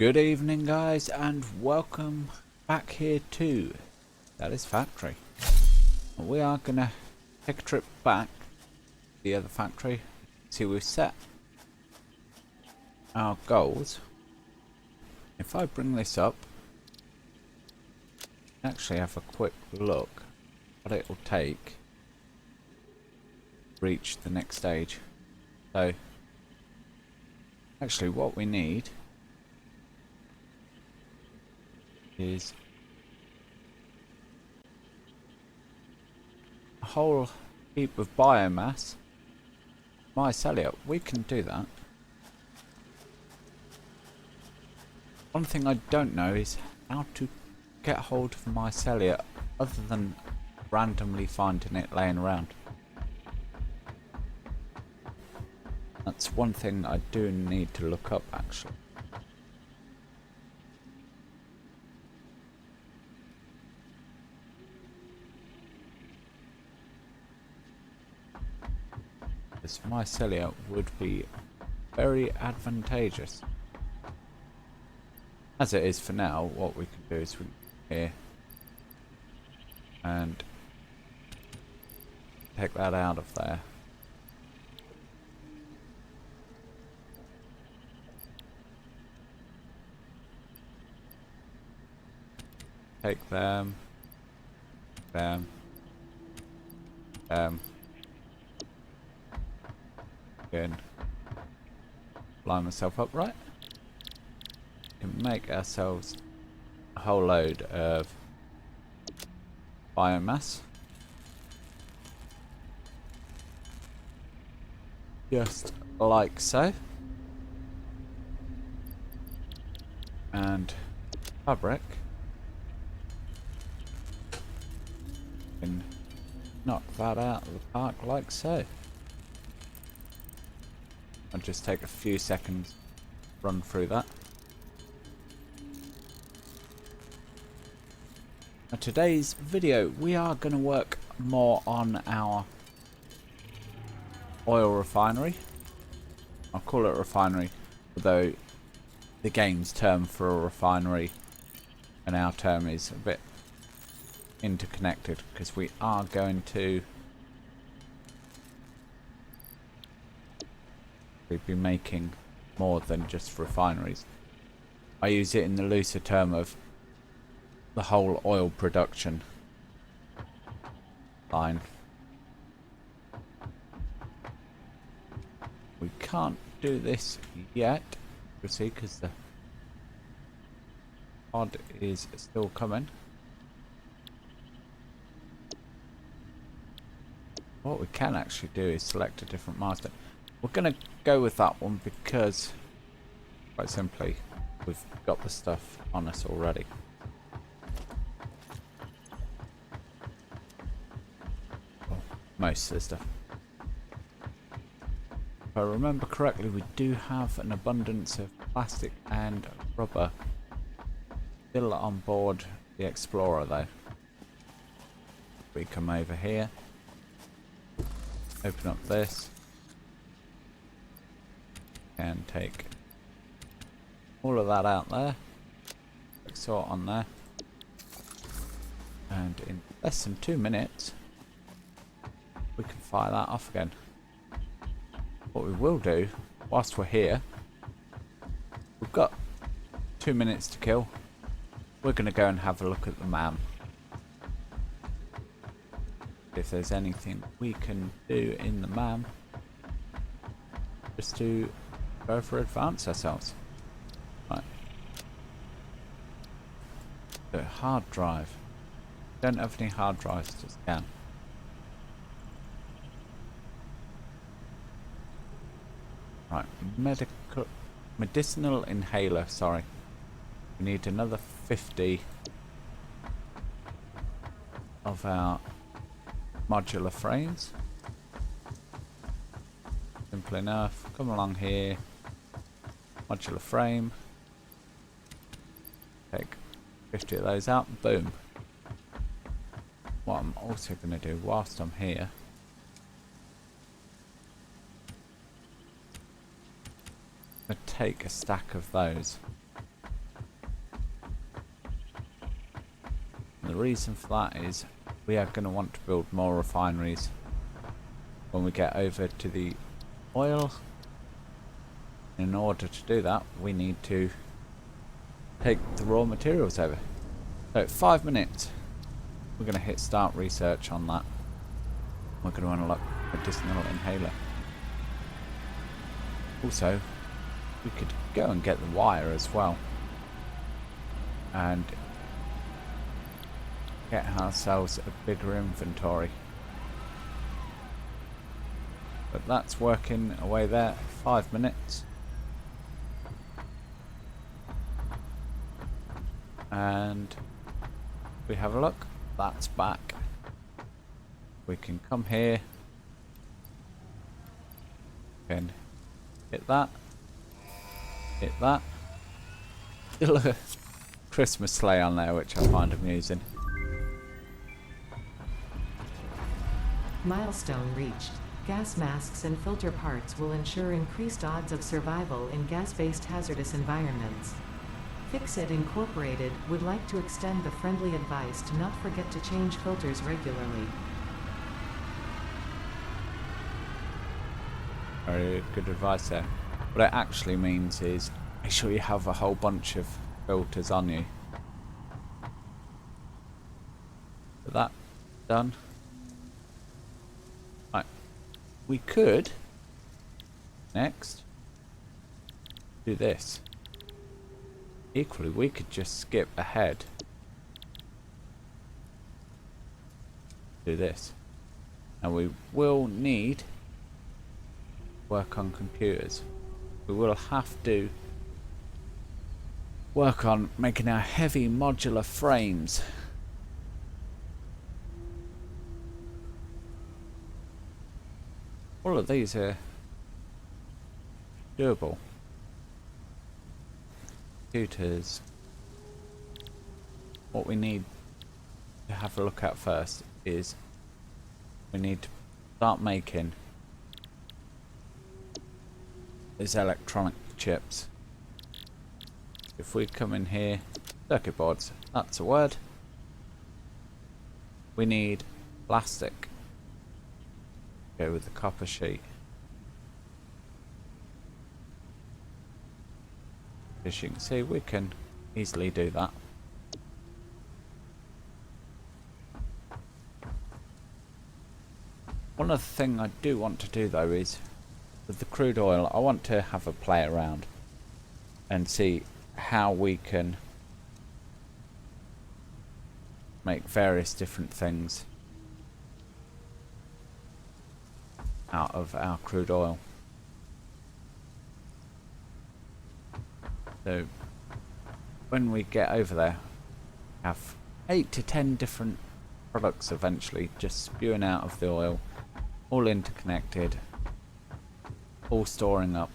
Good evening guys and welcome back here to Satisfactory. We are gonna take a trip back to the other factory. See, we've set our goals. If I bring this up, actually have a quick look what it will take to reach the next stage. So actually what we need is a whole heap of biomass. Mycelia, we can do that. One thing I don't know is how to get hold of mycelia other than randomly finding it laying around. That's one thing I do need to look up actually. This mycelia would be very advantageous. As it is for now, what we can do is we can here and take that out of there. Take them. Again, line myself up right. Can make ourselves a whole load of biomass. Just like so. And fabric. Can knock that out of the park like so. I'll just take a few seconds to run through that. Now today's video we are going to work more on our oil refinery. I'll call it a refinery, although the game's term for a refinery and our term is a bit interconnected because we are going to be making more than just refineries. I use it in the looser term of the whole oil production line. We can't do this yet, you see, because the pod is still coming. What we can actually do is select a different milestone. We're going to go with that one because, quite simply, we've got the stuff on us already. Well, most of the stuff. If I remember correctly, we do have an abundance of plastic and rubber still on board the Explorer though. We come over here, open up this. And take all of that out there, sort on there, and in less than 2 minutes we can fire that off again. What we will do whilst we're here, we've got 2 minutes to kill. We're going to go and have a look at the MAM, if there's anything we can do in the MAM just to go for advance ourselves. Right. So hard drive. Don't have any hard drives to scan. Right, medicinal inhaler, sorry. We need another 50 of our modular frames. Simple enough. Come along here. Modular frame. Take 50 of those out. Boom. What I'm also going to do whilst I'm here, I'm going to take a stack of those. The reason for that is we are going to want to build more refineries when we get over to the oil. In order to do that, we need to take the raw materials over. So 5 minutes, we're going to hit start research on that. We're going to unlock medicinal inhaler. Also, we could go and get the wire as well and get ourselves a bigger inventory. But that's working away there. 5 minutes. And we have a look. That's back. We can come here. Can hit that. Hit that. Look at Christmas sleigh on there, which I find amusing. Milestone reached. Gas masks and filter parts will ensure increased odds of survival in gas-based hazardous environments. Fixit Incorporated would like to extend the friendly advice to not forget to change filters regularly. Very good advice there. What it actually means is make sure you have a whole bunch of filters on you. So that done. Right. We could next do this. Equally, we could just skip ahead. Do this. And we will need work on computers. We will have to work on making our heavy modular frames. All of these are doable. Computers. What we need to have a look at first is we need to start making these electronic chips. If we come in here, circuit boards, that's a word. We need plastic. Go with the copper sheet. As you can see, we can easily do that. One other thing I do want to do though is with the crude oil, I want to have a play around and see how we can make various different things out of our crude oil. So when we get over there, have 8 to 10 different products eventually just spewing out of the oil, all interconnected, all storing up.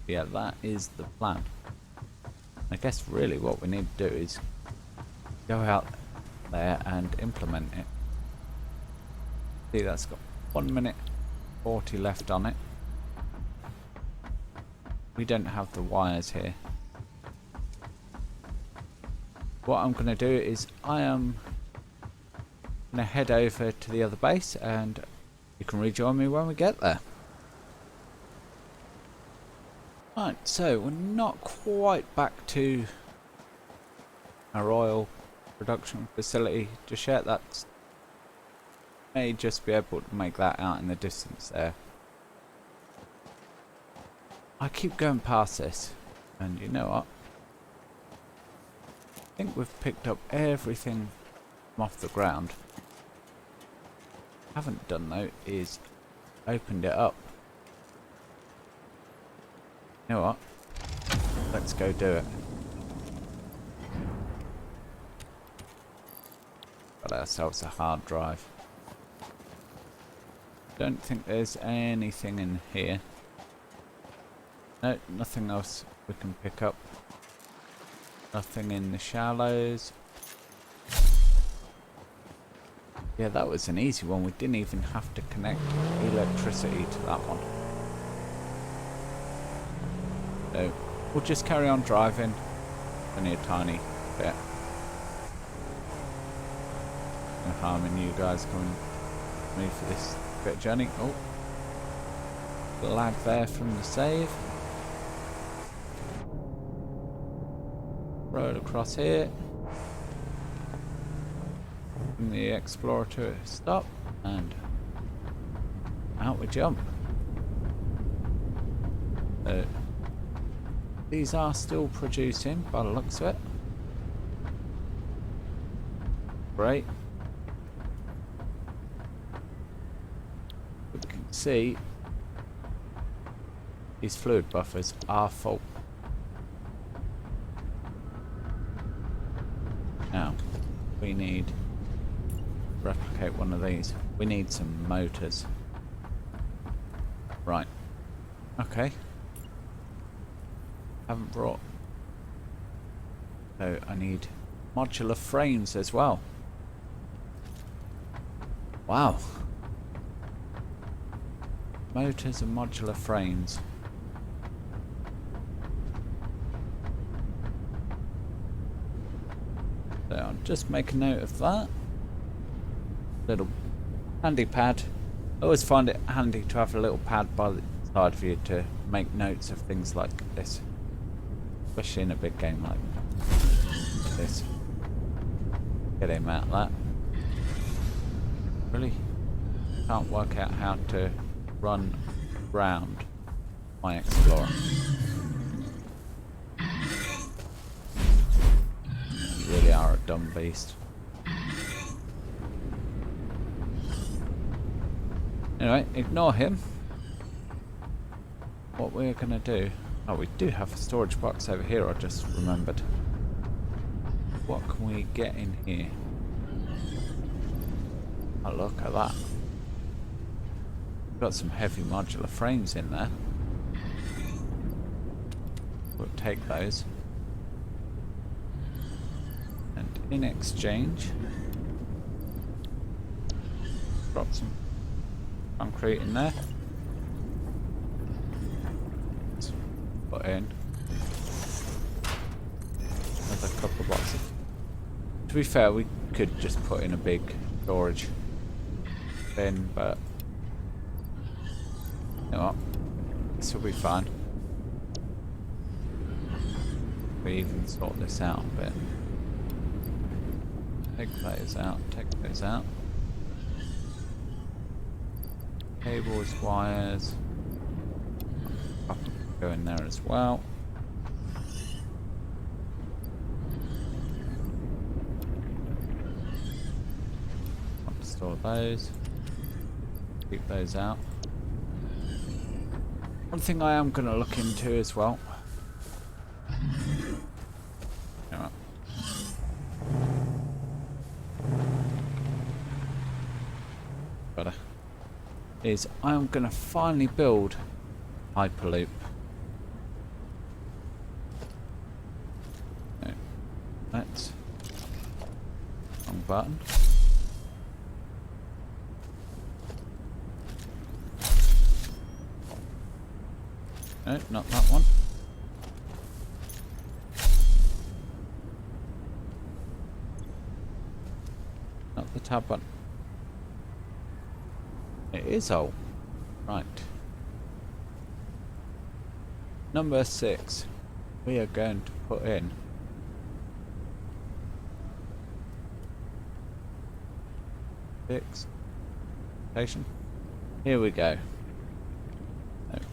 Yeah, that is the plan. I guess really what we need to do is go out there and implement it. See, that's got 1 minute 40 left on it. We don't have the wires here. What I'm going to do is I am going to head over to the other base and you can rejoin me when we get there. Right, so we're not quite back to our oil production facility just yet. That's may just be able to make that out in the distance there. I keep going past this, and you know what? I think we've picked up everything from off the ground. What I haven't done though is opened it up. You know what? Let's go do it. Got ourselves a hard drive. Don't think there's anything in here. No, nothing else we can pick up. Nothing in the shallows. Yeah, that was an easy one. We didn't even have to connect electricity to that one. So, we'll just carry on driving. only a tiny bit. No harm in you guys coming with me for this bit of journey. Oh, lag there from the save. Road across here. Bring the Explorer to a stop and out we jump. These are still producing by the looks of it. Great. We can see these fluid buffers are full. Now, we need to replicate one of these. We need some motors. Right. Okay. Haven't brought. So I need modular frames as well. Wow. Motors and modular frames. So I'll just make a note of that. Little handy pad. I always find it handy to have a little pad by the side of you to make notes of things like this. Especially in a big game like this. Get him out of that. Really can't work out how to run round my Explorer. You really are a dumb beast. Anyway, ignore him. What we're gonna do... Oh, we do have a storage box over here, I just remembered. What can we get in here? Oh, look at that. Got some heavy modular frames in there. We'll take those. And in exchange, drop some concrete in there. Let's put in another couple of boxes. To be fair, we could just put in a big storage bin, but you know what? This will be fine. We even sort this out a bit. Take those out, take those out. Cables, wires. Go in there as well. Store those. Keep those out. One thing I am going to look into as well. Better. Is I'm going to finally build hyperloop. No, that's wrong button. No, not that one. Not the tab button. It is all. Right. Number 6. We are going to put in station. Here we go.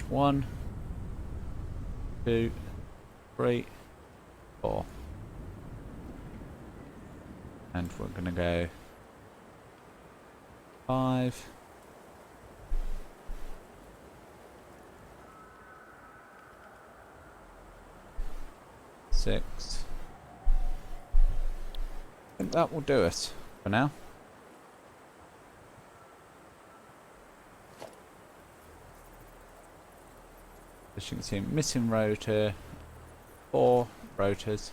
1, 2, 3, 4. And we're going to go 5. 6. I think that will do us for now. As you can see, missing rotor, 4 rotors,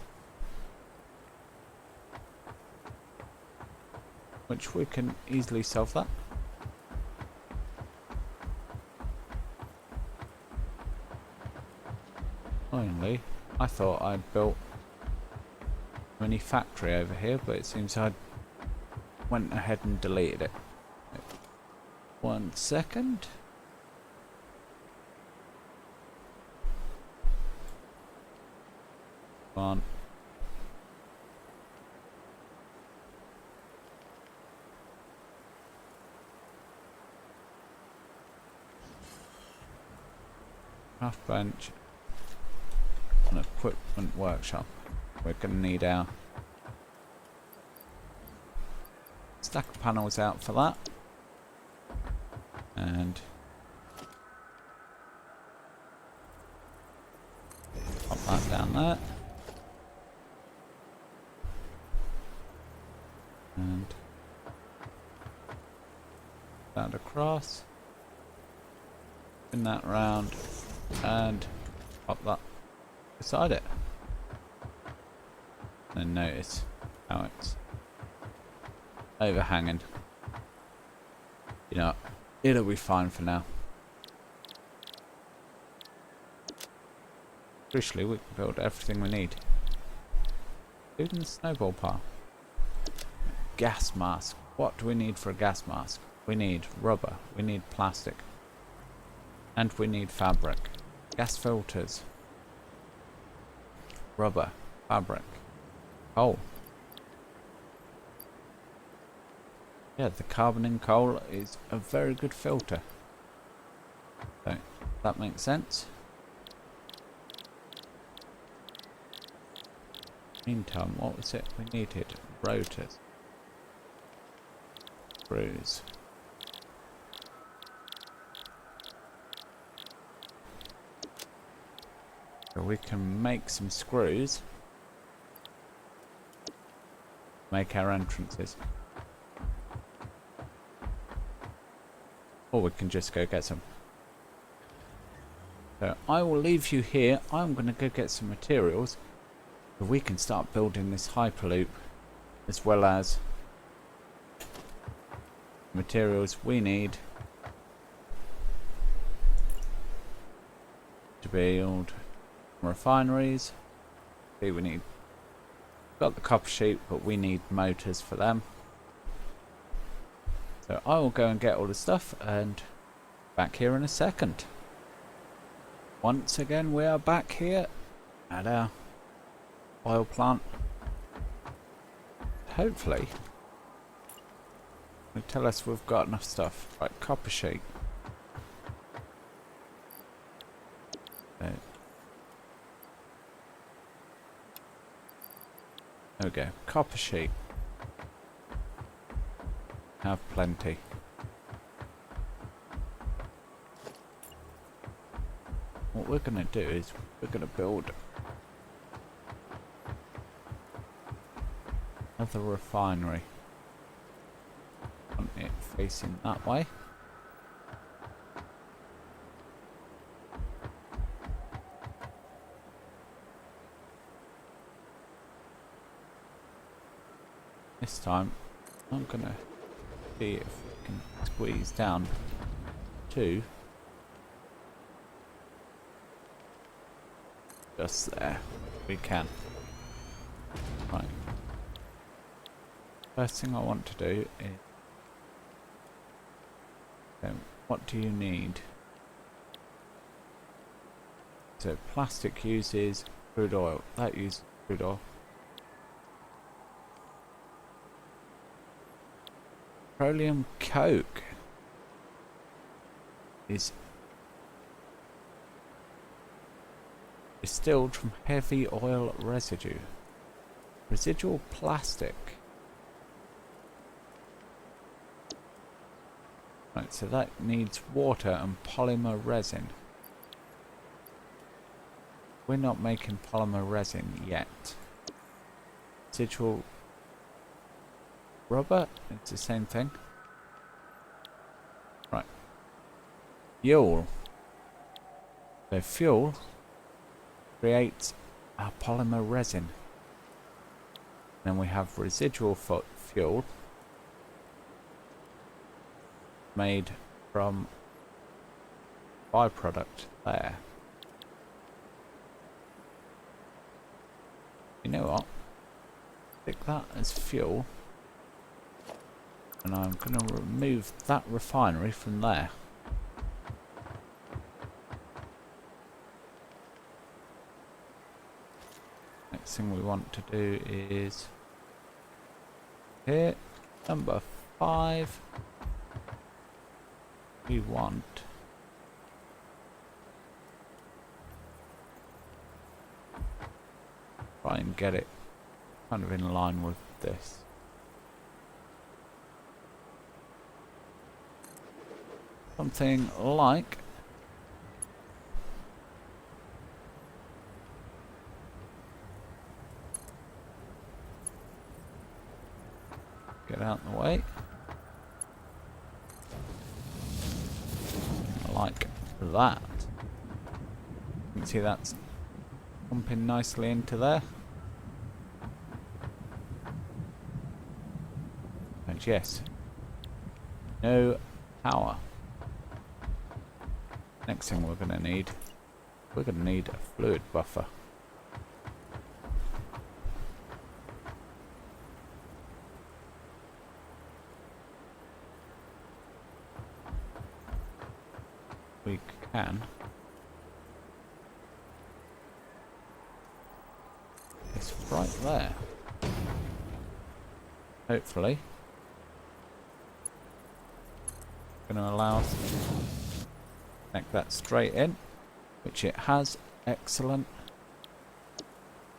which we can easily solve that. Finally, I thought I'd built mini factory over here, but it seems I went ahead and deleted it. 1 second. Come on. Craft bench. An equipment workshop. We're going to need our stack of panels out for that. And pop that down there. And that across. Spin that round and pop that beside it. And notice how it's overhanging. You know, it'll be fine for now. Crucially, we can build everything we need. Including the snowball pile. Gas mask. What do we need for a gas mask? We need rubber. We need plastic. And we need fabric. Gas filters. Rubber. Fabric. Coal. Yeah, the carbon in coal is a very good filter. So, that makes sense. Meantime, what was it we needed? Rotors. Screws. So we can make some screws. Make our entrances. Or we can just go get some. So I will leave you here. I'm going to go get some materials. So we can start building this hyperloop. As well as materials we need to build refineries. See, we need, got the copper sheet, but we need motors for them. So I will go and get all the stuff and back here in a second. Once again, we are back here at our oil plant. Hopefully they tell us we've got enough stuff. Right, copper sheet. There we go, copper sheet. Have plenty. What we're going to do is we're going to build another refinery. Want it facing that way. This time I'm going to see if we can squeeze down to just there. We can. Right. First thing I want to do is, what do you need? So plastic uses crude oil. That uses crude oil. Petroleum coke is distilled from heavy oil residue. Residual plastic. Right, so that needs water and polymer resin. We're not making polymer resin yet. Residual rubber, it's the same thing. Right. Fuel. So fuel creates our polymer resin. Then we have residual fuel made from byproduct there. You know what? that as fuel. And I'm going to remove that refinery from there. Next thing we want to do is here, number 5. We want try and get it kind of in line with this. Something like get out of the way. Like that. You can see that's pumping nicely into there. And yes, no power. Next thing we're going to need a fluid buffer. We can it's right there. Hopefully going to allow us to connect that straight in, which it has. Excellent.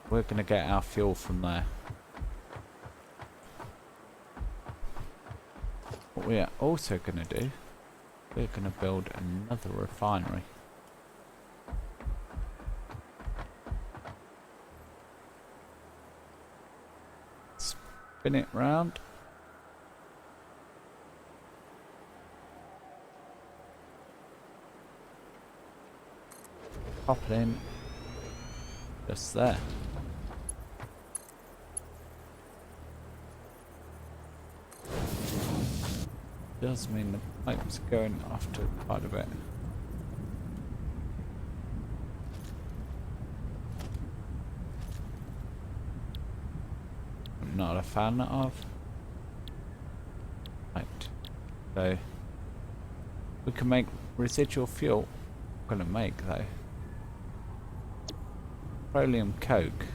We're going to get our fuel from there. What we are also going to do, we're going to build another refinery. Spin it round. Pop it in just there. Does mean the pipe's going after quite a bit. I'm not a fan of. Right. So we can make residual fuel. I'm gonna make though. Petroleum coke.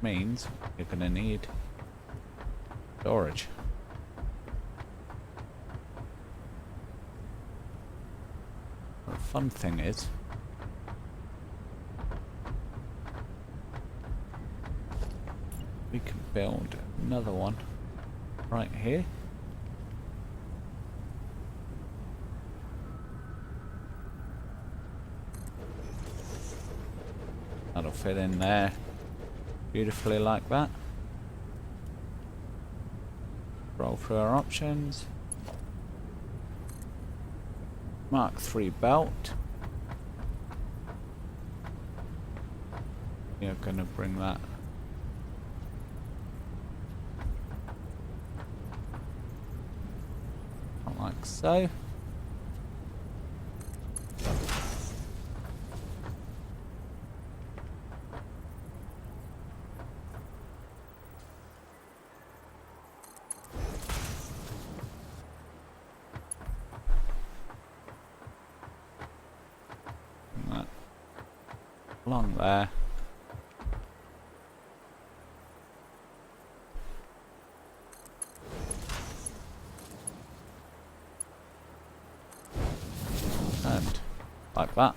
Means you're going to need storage. The fun thing is we can build another one right here. That'll fit in there beautifully like that. Roll through our options. Mark III belt. You're going to bring that like so. Along there. And like that.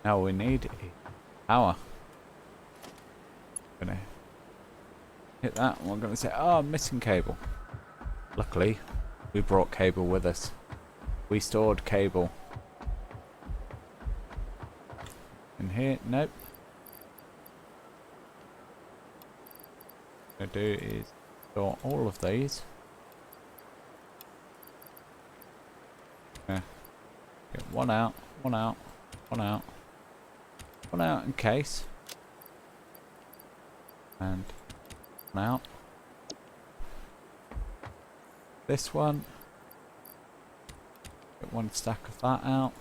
Now we need is power. Gonna hit that and we're gonna say, oh, missing cable. Luckily, we brought cable with us. We stored cable. In here, nope. What I'm gonna do is store all of these. Get one out, one out, one out, one out in case, and one out. This one, Get one stack of that out.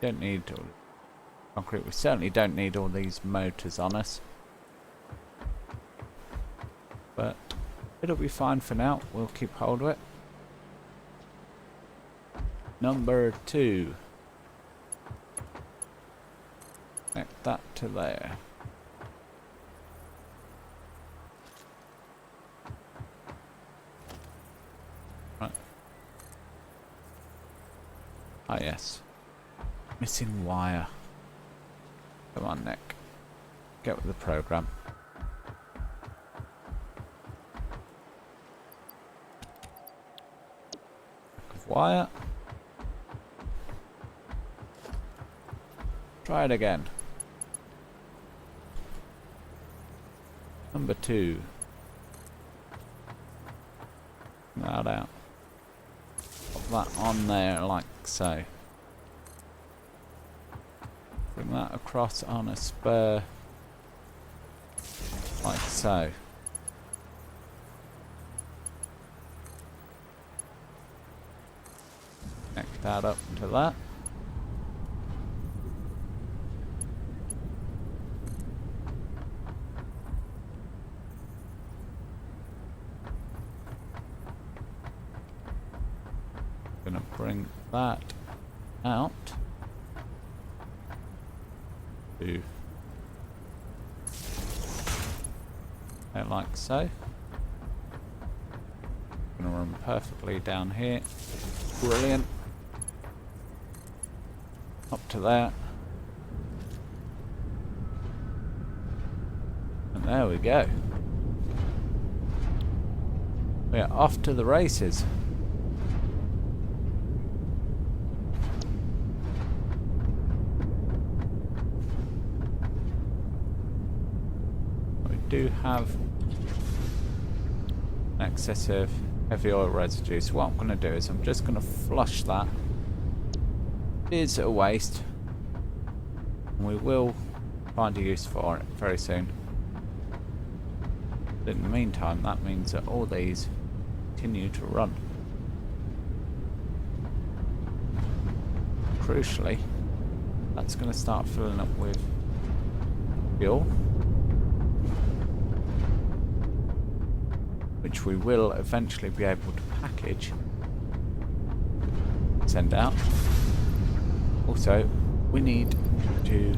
Don't need all concrete. We certainly don't need all these motors on us. But it'll be fine for now. We'll keep hold of it. Number 2. Connect that to there. Right. Ah, yes. Missing wire. Come on, Nick. Get with the program. Wire. Try it again. Number 2. That out. Put that on there like so. Bring that across on a spur like so. Connect that up to that. Gonna bring that out to like so. Gonna run perfectly down here. Brilliant. Up to there. And there we go. We're off to the races. We do have an excess of heavy oil residue, so what I'm going to do is I'm just going to flush that. It is a waste, and we will find a use for it very soon. But in the meantime, that means that all these continue to run. Crucially, that's going to start filling up with fuel, which we will eventually be able to package, send out. Also, we need to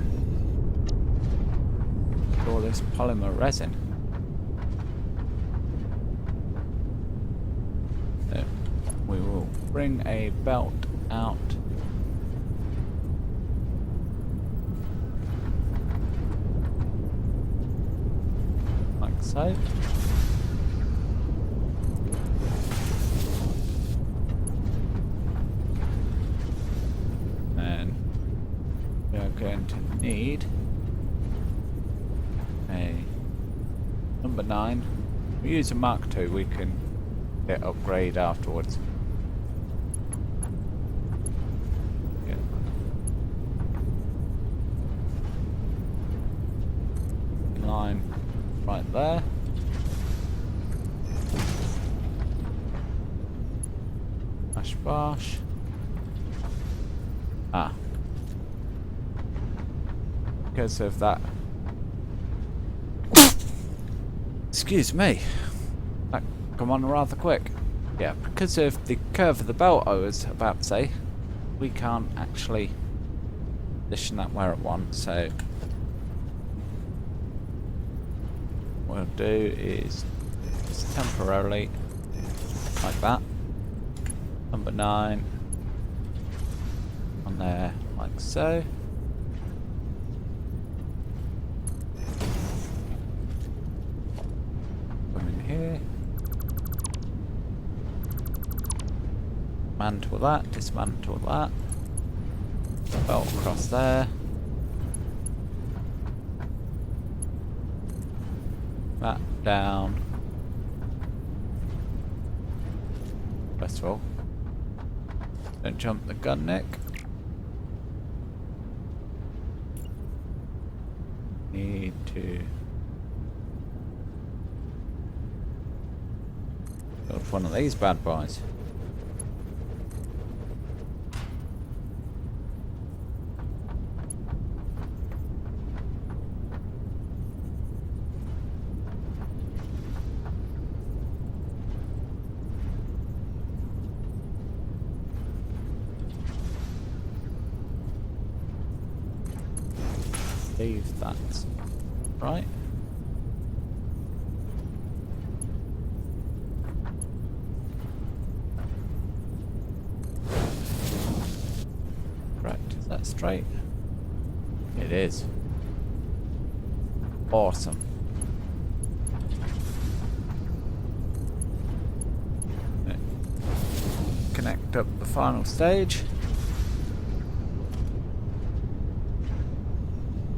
store this polymer resin. So we will bring a belt out. Like so. Going to need a number 9. We use a Mark II, we can get upgrade afterwards. Yeah. Line right there. Bash bash. Ah. Because of that. Excuse me. That come on rather quick. Yeah, because of the curve of the belt I was about to say, we can't actually position that where it wants, so what we'll do is just temporarily like that. Number 9 on there like so. Here. Dismantle that, dismantle that. Belt across there. That down. First of all, don't jump the gun, Nick. Need to build one of these bad boys. believe that's right. Correct. Is that straight? It is. Awesome. Connect up the final stage.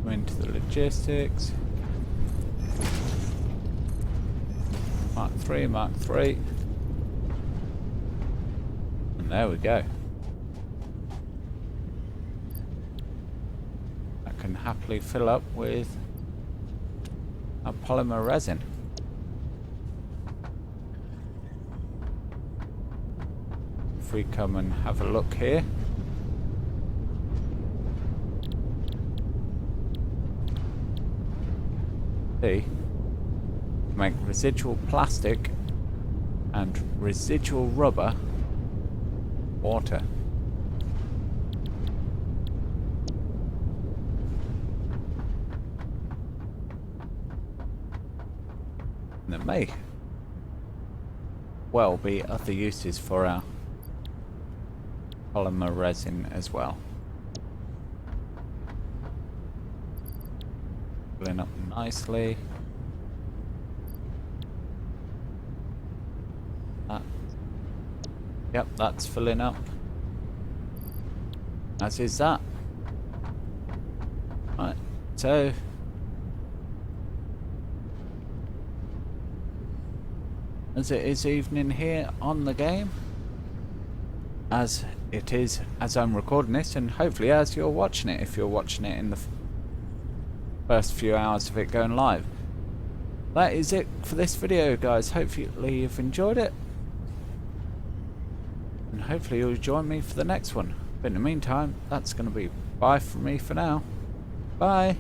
Go into the logistics. Mark 3, Mark 3. And there we go. That can happily fill up with our polymer resin. If we come and have a look here. See, make residual plastic and residual rubber water. And there may well be other uses for our polymer resin as well. Filling up nicely. Yep, that's filling up. As is that. Right, so as it is evening here on the game, as it is as I'm recording this, and hopefully as you're watching it, if you're watching it in the first few hours of it going live. That is it for this video, guys. Hopefully you've enjoyed it, and hopefully you'll join me for the next one. But in the meantime, that's going to be bye from me for now. Bye.